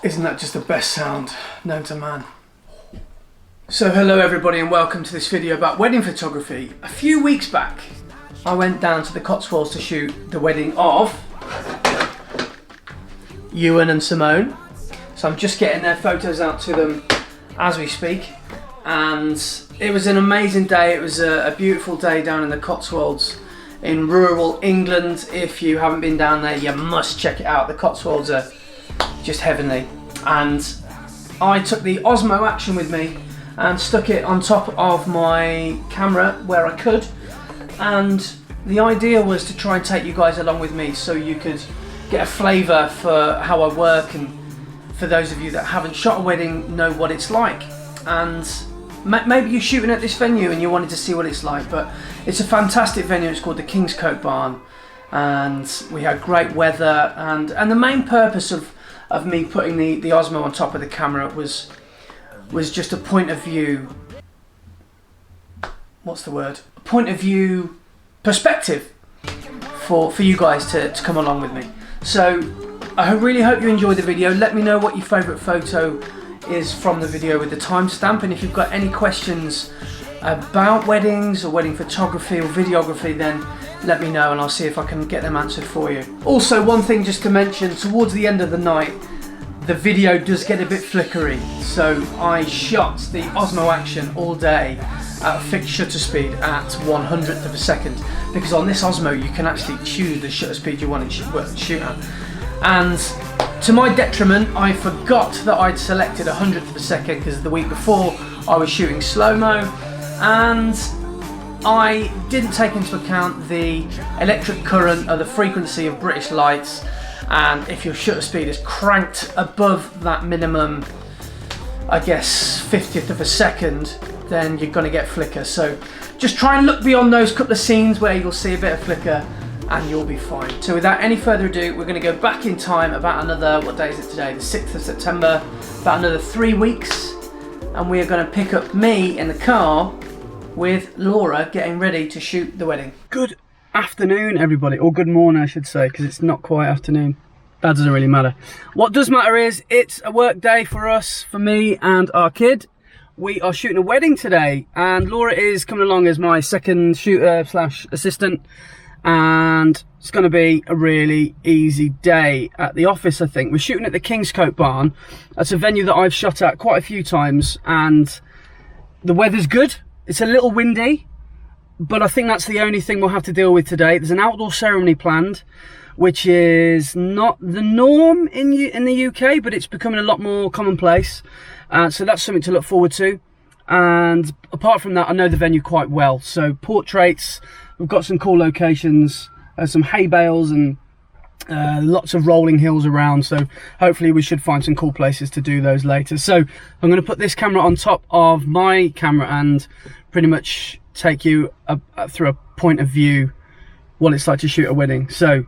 Isn't that just the best sound known to man? So hello everybody and welcome to this video about wedding photography. A few weeks back I went down to the Cotswolds to shoot the wedding of Ewan and Simone. So I'm just getting their photos out to them as we speak, and it was an amazing day. It was a beautiful day down in the Cotswolds in rural England. If you haven't been down there, you must check it out. The Cotswolds are just heavenly, and I took the Osmo Action with me and stuck it on top of my camera where I could, and the idea was to try and take you guys along with me so you could get a flavour for how I work, and for those of you that haven't shot a wedding know what it's like. And maybe you're shooting at this venue and you wanted to see what it's like, but it's a fantastic venue. It's called the Kingscote barn, and we had great weather, and the main purpose of me putting the Osmo on top of the camera was just a point of view, what's the word? A point of view perspective for you guys to come along with me. So I really hope you enjoyed the video. Let me know what your favourite photo is from the video with the timestamp, and if you've got any questions about weddings or wedding photography or videography, then let me know and I'll see if I can get them answered for you. Also, one thing just to mention, towards the end of the night the video does get a bit flickery, so I shot the Osmo Action all day at a fixed shutter speed at 1/100th of a second, because on this Osmo you can actually choose the shutter speed you want to shoot at. And to my detriment, I forgot that I'd selected 100th of a second, because the week before I was shooting slow-mo, and I didn't take into account the electric current or the frequency of British lights. And if your shutter speed is cranked above that minimum, I guess 50th of a second, then you're going to get flicker. So just try and look beyond those couple of scenes where you'll see a bit of flicker and you'll be fine. So without any further ado, we're going to go back in time about another, what day is it today? The 6th of September, about another 3 weeks, and we are going to pick up me in the car with Laura getting ready to shoot the wedding. Good afternoon everybody, or good morning I should say, because it's not quite afternoon. That doesn't really matter. What does matter is it's a work day for us, for me and our kid. We are shooting a wedding today, and Laura is coming along as my second shooter slash assistant, and it's going to be a really easy day at the office. I think we're shooting at the Kingscote barn. That's a venue that I've shot at quite a few times, and the weather's good. It's a little windy, but I think that's the only thing we'll have to deal with today. There's an outdoor ceremony planned, which is not the norm in the UK, but it's becoming a lot more commonplace. So that's something to look forward to. And apart from that, I know the venue quite well. So portraits, we've got some cool locations, some hay bales and lots of rolling hills around. So hopefully we should find some cool places to do those later. So I'm going to put this camera on top of my camera and pretty much take you through a point of view what it's like to shoot a wedding. So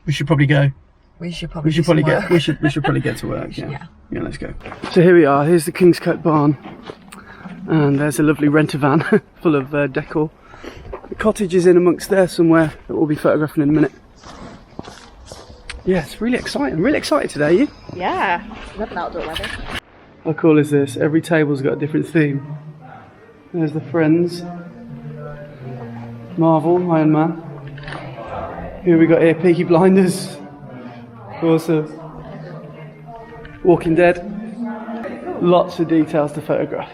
we should probably go. We should probably get to work. Yeah, let's go. So here we are. Here's the Kingscote barn, and there's a lovely renter van full of decor. The cottage is in amongst there somewhere that we'll be photographing in a minute. Yeah, it's really exciting. I'm really excited today. You? Yeah, love outdoor weather. How cool is this? Every table's got a different theme. There's the Friends, Marvel, Iron Man. Who we got here? Peaky Blinders. Awesome. Walking Dead. Lots of details to photograph.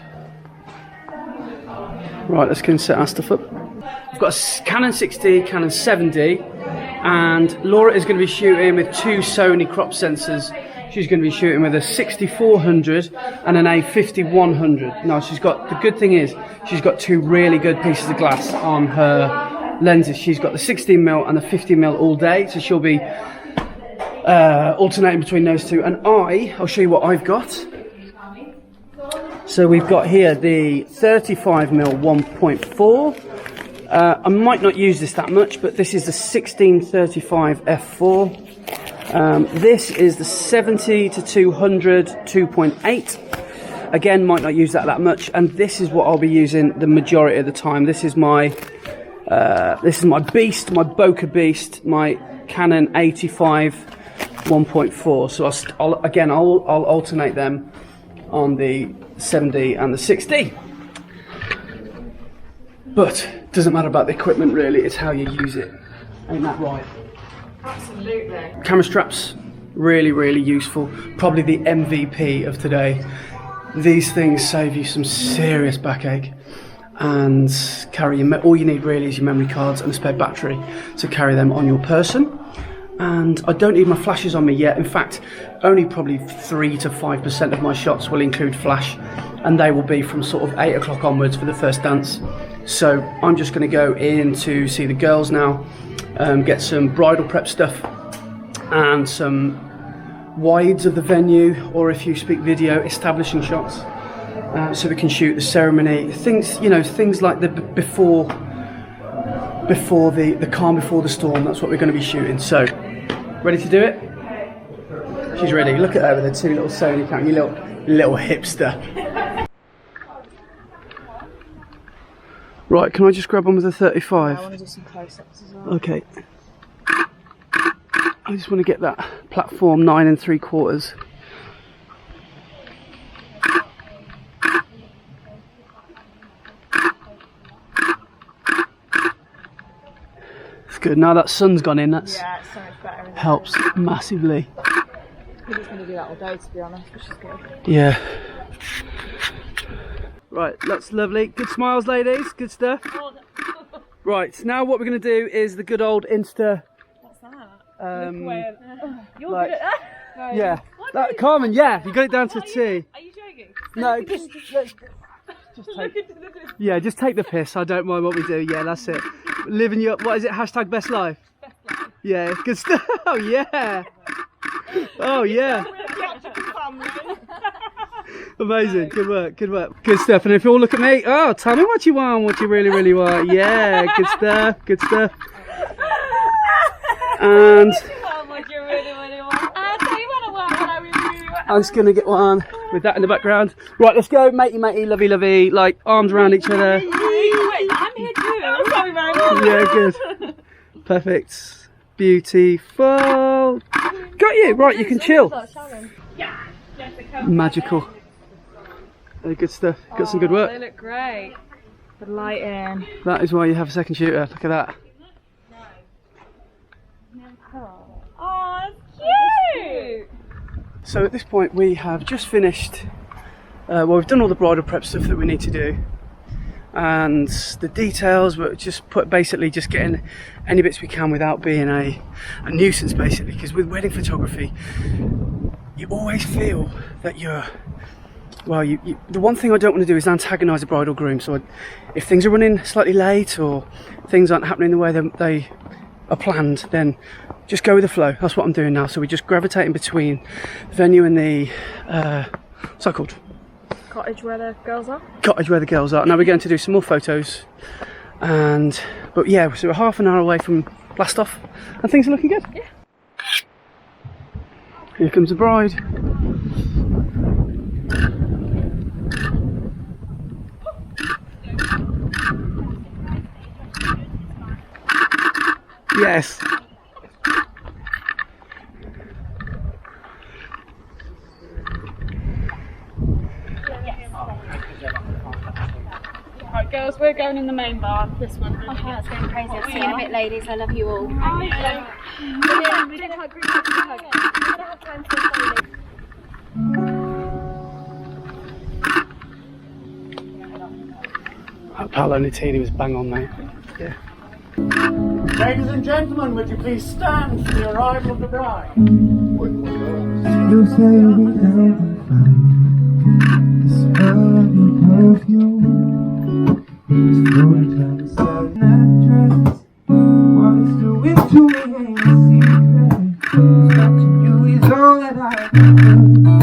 Right, let's go and set our stuff up. I've got a Canon 6D, Canon 7D, and Laura is going to be shooting with two Sony crop sensors. She's going to be shooting with a 6400 and an A5100. Now, the good thing is, she's got two really good pieces of glass on her lenses. She's got the 16mm and the 50mm all day, so she'll be alternating between those two. And I'll show you what I've got. So we've got here the 35mm 1.4. I might not use this that much, but this is the 1635 f4. This is the 70 to 200 2.8. Again, might not use that much, and this is what I'll be using the majority of the time. This is my beast, my bokeh beast, my Canon 85 1.4. So I'll alternate them on the 7D and the 6D. But it doesn't matter about the equipment really, it's how you use it. Ain't that right? Absolutely. Camera straps, really, really useful. Probably the MVP of today. These things save you some serious backache. And all you need really is your memory cards and a spare battery to carry them on your person. And I don't need my flashes on me yet. In fact, only probably 3 to 5% of my shots will include flash, and they will be from sort of 8 o'clock onwards for the first dance. So I'm just going to go in to see the girls now, get some bridal prep stuff and some wides of the venue, or if you speak video, establishing shots, so we can shoot the ceremony, things, you know, things like the before the calm before the storm. That's what we're going to be shooting. So, ready to do it? She's ready. Look at her with her 2 little Sony cameras, you little hipster. Right, can I just grab one with a 35? I want to do some close-ups as well. Okay. I just want to get that platform 9 3/4. It's good. Now that sun's gone in, that's Yeah, it's so much better. Isn't helps massively. I think it's going to do that all day, to be honest, which is good. Yeah. Right, that's lovely. Good smiles, ladies. Good stuff. Right, now what we're going to do is the good old Insta. What's that? You're Like- good at that. Yeah. That, Carmen, yeah, you got it down to a T. Are you joking? No, just take, just take the piss. I don't mind what we do. Yeah, that's it. Living your, what is it? Hashtag best life. Yeah, good stuff. Oh yeah. Oh yeah. Amazing. Good work. Good work. Good stuff. And if you all look at me, oh, tell me what you want, what you really, really want. Yeah, good stuff. Good stuff. And What you really, really want. I'll tell you what I want, what I really, really want. I'm just gonna get one with that in the background. Right, let's go, matey, matey, lovey, lovey, like arms around each other. Wait, I'm here too. I'm sorry, man. Yeah, good. Perfect. Beautiful. Got you. Right, you can chill. Yeah. Jessica. Magical. Good stuff. Got some good work. They look great. The lighting. That is why you have a second shooter. Look at that. Oh, that's cute. So at this point we have just finished, well, we've done all the bridal prep stuff that we need to do, and the details, we're just basically just getting any bits we can without being a nuisance, basically, because with wedding photography you always feel that you're, well, the one thing I don't want to do is antagonise a bride or groom. So if things are running slightly late or things aren't happening the way they are planned, then just go with the flow. That's what I'm doing now. So we're just gravitating between the venue and the what's that called? Cottage where the girls are. Cottage where the girls are. Now we're going to do some more photos, but yeah, so we're half an hour away from blast off, and things are looking good. Yeah. Here comes the bride. Yes. Right, girls, we're going in the main bar. This one. Oh, it's going crazy. I'll see you in a bit, ladies. I love you all. We don't hug, we don't hug. We don't have time for That Paolo Nutini was bang on, mate. Yeah. Ladies and gentlemen, would you please stand for the arrival of the bride? You say we never find the smell of your perfume. It's story time to sell that dress. What it's doing to me ain't a secret. Touching you is all that I can do.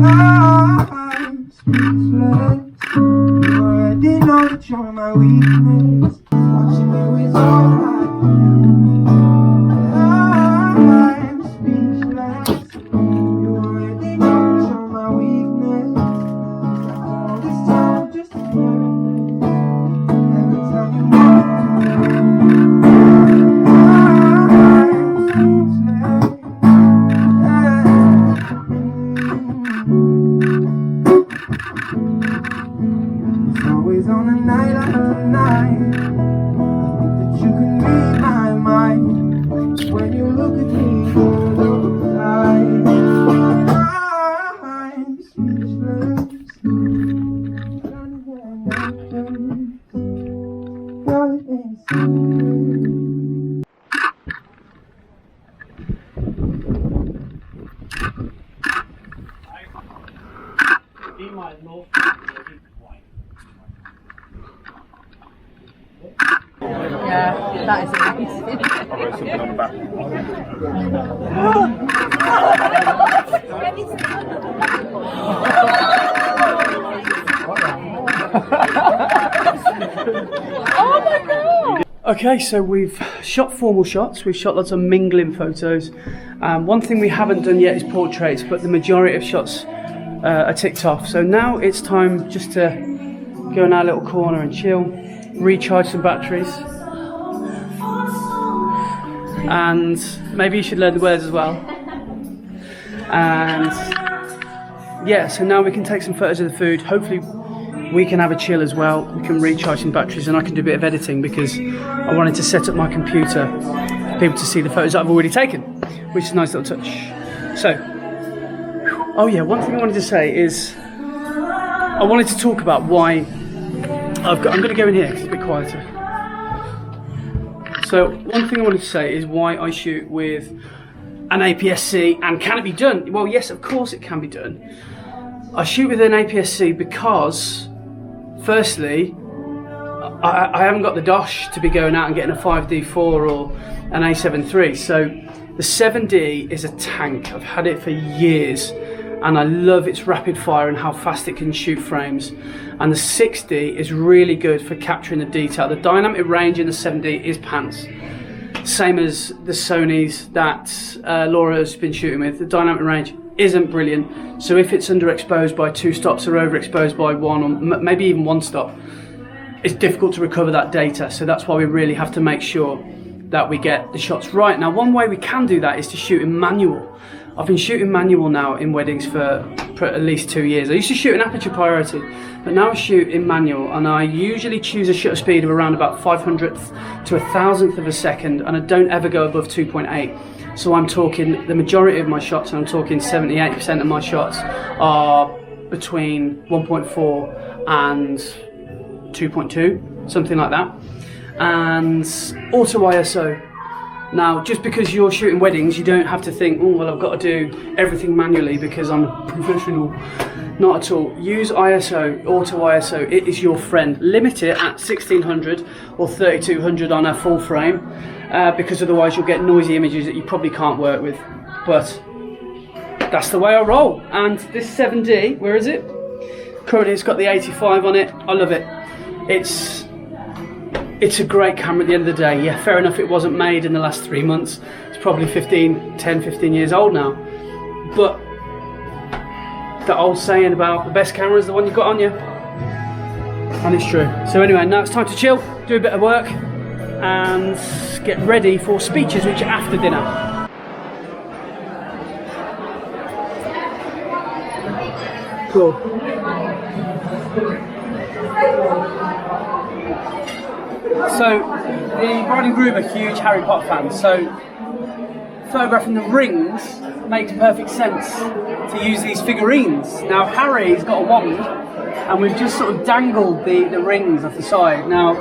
I'm speechless. You already know that you're my weakness. Watching you is all I can do. I'm speechless. You already know that you're my weakness. All this time just to Yeah, that is amazing. I've got something on the back. Oh my god! Okay, so we've shot formal shots, we've shot lots of mingling photos. One thing we haven't done yet is portraits, but the majority of shots are ticked off. So now it's time just to go in our little corner and chill, recharge some batteries. And maybe you should learn the words as well. And yeah, so now we can take some photos of the food. Hopefully we can have a chill as well. We can recharge some batteries and I can do a bit of editing because I wanted to set up my computer for people to see the photos that I've already taken, which is a nice little touch. So, oh yeah, one thing I wanted to say is I wanted to talk about why I'm going to go in here because it's a bit quieter. So one thing I wanted to say is why I shoot with an APS-C, and can it be done? Well, yes, of course it can be done. I shoot with an APS-C because, firstly, I haven't got the dosh to be going out and getting a 5D4 or an A7 III. So the 7D is a tank. I've had it for years and I love its rapid fire and how fast it can shoot frames. And the 6D is really good for capturing the detail. The dynamic range in the 7D is pants. Same as the Sonys that Laura has been shooting with. The dynamic range isn't brilliant. So if it's underexposed by 2 stops or overexposed by 1 or maybe even 1 stop, it's difficult to recover that data. So that's why we really have to make sure that we get the shots right. Now, one way we can do that is to shoot in manual. I've been shooting manual now in weddings for at least 2 years. I used to shoot in aperture priority, but now I shoot in manual, and I usually choose a shutter speed of around about 500th to 1,000th of a second, and I don't ever go above 2.8. So I'm talking the majority of my shots, and I'm talking 70-80% of my shots are between 1.4 and 2.2, something like that. And auto ISO. Now, just because you're shooting weddings, you don't have to think, oh, well, I've got to do everything manually because I'm a professional. Not at all. Use ISO, auto ISO. It is your friend. Limit it at 1600 or 3200 on a full frame because otherwise you'll get noisy images that you probably can't work with. But that's the way I roll. And this 7D, where is it? Currently it's got the 85 on it. I love it. It's a great camera at the end of the day. Yeah, fair enough, it wasn't made in the last 3 months. It's probably 10, 15 years old now. But the old saying about the best camera is the one you've got on you. And it's true. So anyway, now it's time to chill, do a bit of work, and get ready for speeches, which are after dinner. Cool. So, the bride and groom are huge Harry Potter fans, so photographing the rings makes perfect sense to use these figurines. Now, Harry's got a wand, and we've just sort of dangled the rings off the side. Now,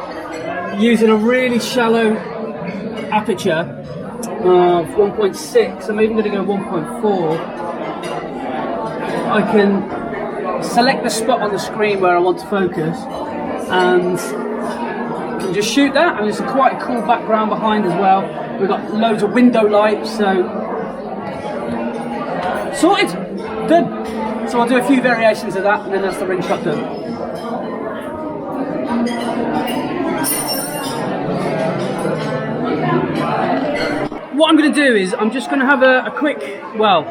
using a really shallow aperture of 1.6, I'm even going to go 1.4, I can select the spot on the screen where I want to focus, and just shoot that, and it's quite a cool background behind as well. We've got loads of window lights, so sorted, good. So I'll do a few variations of that, and then that's the ring shot done. What I'm going to do is I'm just going to have a quick, well,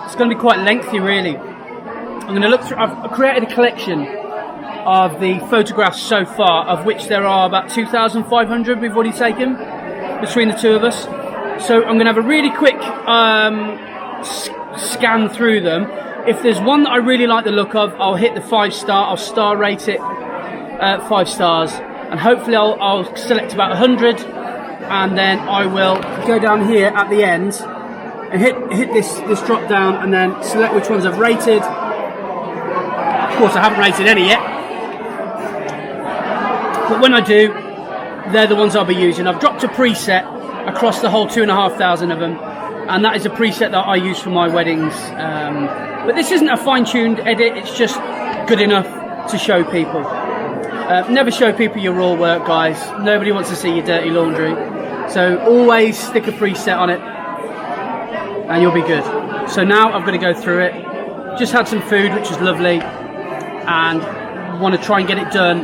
it's going to be quite lengthy really. I'm going to look through, I've created a collection of the photographs so far, of which there are about 2,500 we've already taken between the two of us. So I'm going to have a really quick scan through them. If there's one that I really like the look of, I'll hit the 5-star, I'll star rate it 5 stars, and hopefully I'll select about 100, and then I will go down here at the end and hit this drop down, and then select which ones I've rated. Of course I haven't rated any yet, but when I do, they're the ones I'll be using. I've dropped a preset across the whole 2,500 of them, and that is a preset that I use for my weddings. But this isn't a fine-tuned edit, it's just good enough to show people. Never show people your raw work, guys. Nobody wants to see your dirty laundry. So always stick a preset on it and you'll be good. So now I've got to go through it. Just had some food, which is lovely, and want to try and get it done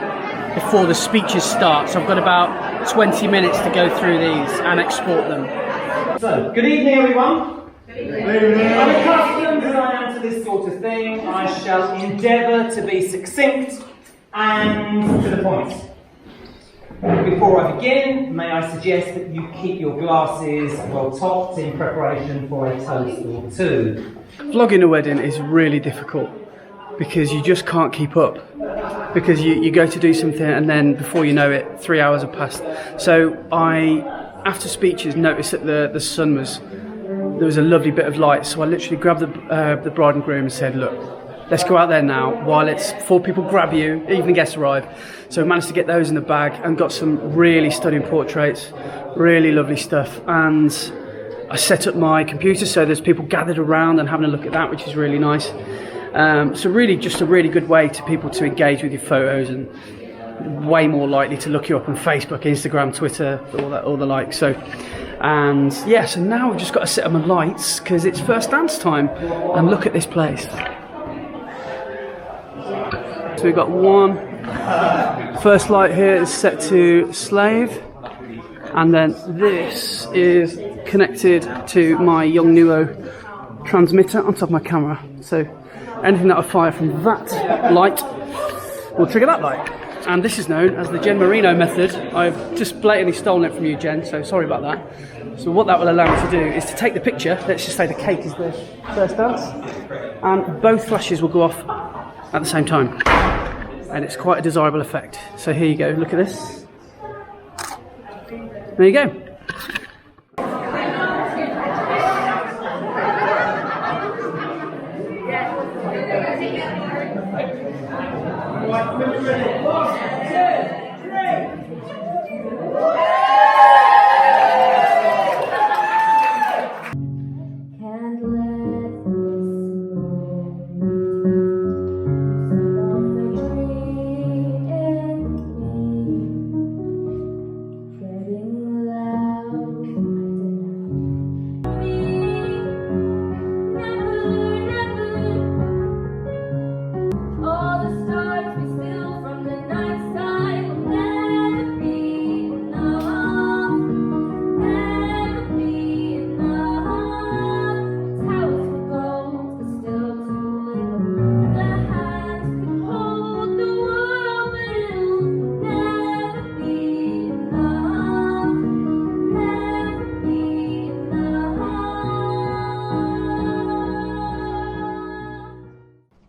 before the speeches start. So I've got about 20 minutes to go through these and export them. So, good evening everyone. Unaccustomed as I am to this sort of thing, I shall endeavour to be succinct and to the point. Before I begin, may I suggest that you keep your glasses well topped in preparation for a toast or two. Vlogging a wedding is really difficult because you just can't keep up. Because you go to do something and then before you know it, 3 hours have passed. So I, after speeches, noticed that the sun there was a lovely bit of light. So I literally grabbed the bride and groom and said, look, let's go out there now while it's before people grab you, even the guests arrive. So we managed to get those in the bag and got some really stunning portraits, really lovely stuff. And I set up my computer so there's people gathered around and having a look at that, which is really nice. So really just a really good way to people to engage with your photos and way more likely to look you up on Facebook, Instagram, Twitter, all the like. So, and yeah, so now we've just got to set up my lights because it's first dance time and look at this place. So we've got one first light here is set to slave, and then this is connected to my Young Nuo transmitter on top of my camera. So anything that I fire from that light will trigger that light. And this is known as the Jen Marino method. I've just blatantly stolen it from you, Jen, so sorry about that. So what that will allow me to do is to take the picture, let's just say the cake is the first dance, and both flashes will go off at the same time. And it's quite a desirable effect. So here you go, look at this. There you go.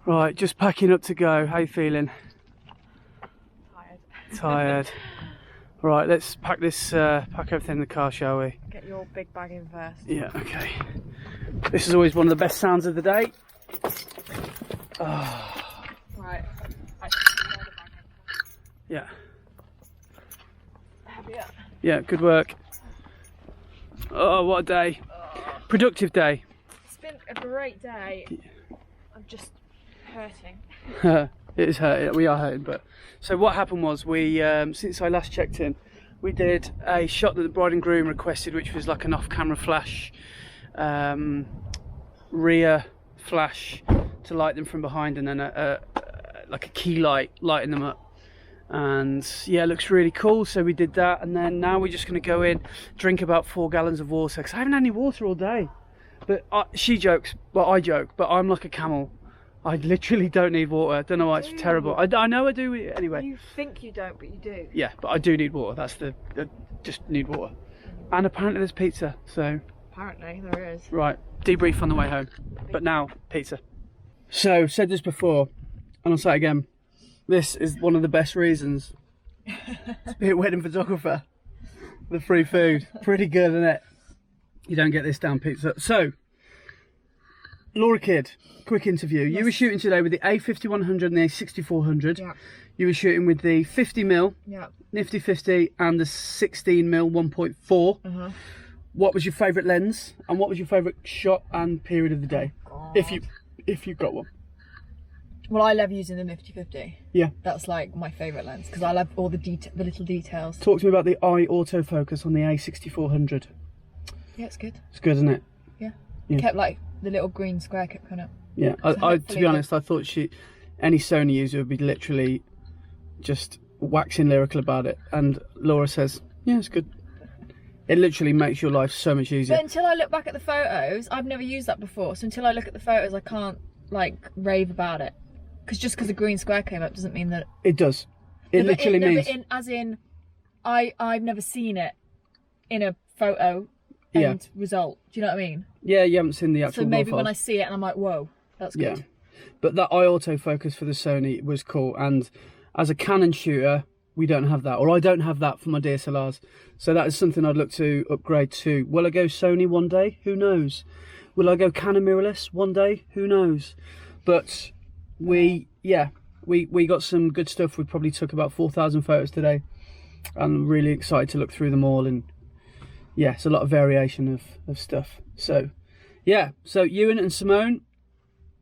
Right, just packing up to go. How you feeling? Tired. Right, let's pack this, pack everything in the car, shall we? Get your big bag in first. Yeah, okay. This is always one of the best sounds of the day. Oh. Right. Yeah. Heavier. Yeah, good work. Oh, what a day. Productive day. It's been a great day. I'm just hurting. It is hurting. We are hurting, but so what happened was we since I last checked in, we did a shot that the bride and groom requested, which was like an off-camera flash, rear flash to light them from behind, and then like a key light lighting them up. And yeah, it looks really cool. So we did that, and then now we're just going to go in, drink about 4 gallons of water because I haven't had any water all day. But she jokes, well, I joke, but I'm like a camel. I literally don't need water. I don't know why, it's terrible. I know I do anyway. You think you don't, but you do. Yeah, but I do need water. That's I just need water. And apparently there's pizza, so. Apparently there is. Right, debrief on the way home. But now, pizza. So, said this before, and I'll say it again. This is one of the best reasons to be a wedding photographer. The free food. Pretty good, isn't it? You don't get this down pizza. So, Laura Kidd, quick interview. Yes. You were shooting today with the A5100 and the A6400. Yeah. You were shooting with the 50mm, yeah, Nifty 50 and the 16mm 1.4. What was your favourite lens and what was your favourite shot and period of the day? Oh, if you got one. Well, I love using the Nifty 50. Yeah. That's like my favourite lens because I love all the little details. Talk to me about the eye autofocus on the A6400. Yeah, it's good. It's good, isn't it? Yeah. Yeah. It kept like the little green square kept coming up. Yeah. I to be honest, I thought any Sony user would be literally just waxing lyrical about it, and Laura says, yeah, it's good. It literally makes your life so much easier. But until I look back at the photos, I've never used that before. So until I look at the photos, I can't like rave about it. Because just because a green square came up doesn't mean that it does. It literally means. I've never seen it in a photo end result. Do you know what I mean? Yeah, you haven't seen the actual. So maybe when I see it and I'm like, whoa, that's good. Yeah, but that eye autofocus for the Sony was cool, and as a Canon shooter, we don't have that, or I don't have that for my DSLRs. So that is something I'd look to upgrade to. Will I go Sony one day? Who knows? Will I go Canon mirrorless one day? Who knows? But we got some good stuff. We probably took about 4,000 photos today. I'm really excited to look through them all, and yeah, it's a lot of variation of stuff. So yeah, so Ewan and Simone,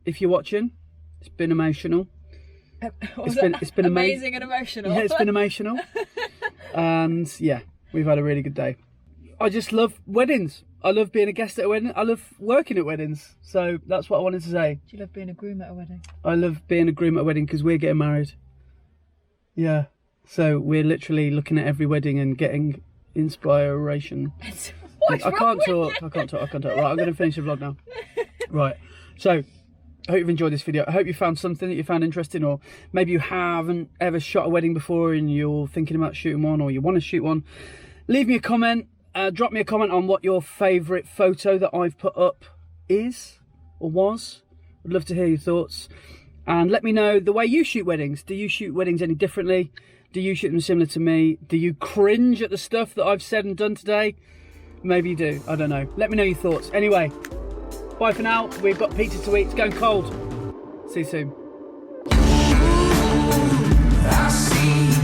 if you're watching, it's been emotional. It's been amazing and emotional. Yeah, it's been emotional. And yeah, we've had a really good day. I just love weddings. I love being a guest at a wedding. I love working at weddings. So that's what I wanted to say. Do you love being a groom at a wedding? I love being a groom at a wedding because we're getting married. Yeah. So we're literally looking at every wedding and getting inspiration. I can't talk. Right, I'm going to finish the vlog now. Right. So I hope you've enjoyed this video. I hope you found something that you found interesting, or maybe you haven't ever shot a wedding before and you're thinking about shooting one, or you want to shoot one. Leave me a comment. Drop me a comment on what your favourite photo that I've put up is or was. I'd love to hear your thoughts. And let me know the way you shoot weddings. Do you shoot weddings any differently? Do you shoot them similar to me? Do you cringe at the stuff that I've said and done today? Maybe you do. I don't know. Let me know your thoughts. Anyway, bye for now. We've got pizza to eat. It's going cold. See you soon. I see